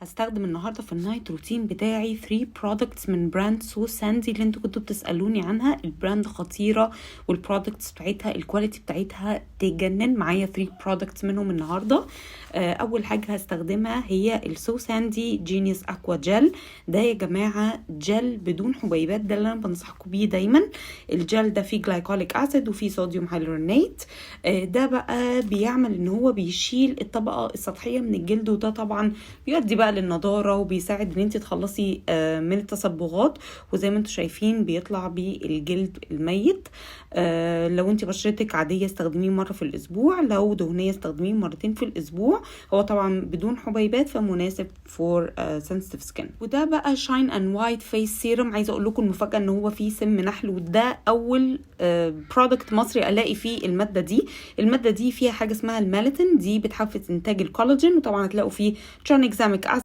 هستخدم النهارده في النايت روتين بتاعي 3 برودكتس من براند سو ساندي اللي انتوا كنتوا بتسالوني عنها. البراند خطيره والبرودكتس بتاعتها الكواليتي بتاعتها تجنن. معايا 3 برودكتس منهم النهارده. اول حاجه هستخدمها هي السو ساندي جينيوس اكوا جل. ده يا جماعه جل بدون حبيبات، ده اللي انا بنصحكم بيه دايما. الجل ده فيه جلايكوليك اسيد وفيه صوديوم هيلورونيت. ده بقى بيعمل ان هو بيشيل الطبقه السطحيه من الجلد، وده طبعا بيؤدي بقى للنضاره وبيساعد ان انت تخلصي من التصبغات. وزي ما انتم شايفين بيطلع بالجلد الميت. لو انت بشرتك عاديه استخدميه مره في الاسبوع، لو دهنيه استخدميه مرتين في الاسبوع. هو طبعا بدون حبيبات فمناسب فور سنسيتيف سكين. وده بقى شاين اند وايت فيس سيرم. عايزه اقول لكم المفاجاه ان هو فيه سم نحل، وده اول برودكت مصري الاقي فيه الماده دي. الماده دي فيها حاجه اسمها الميلاتين، دي بتحفز انتاج الكولاجين، وطبعا هتلاقوا فيه ترانكزاميك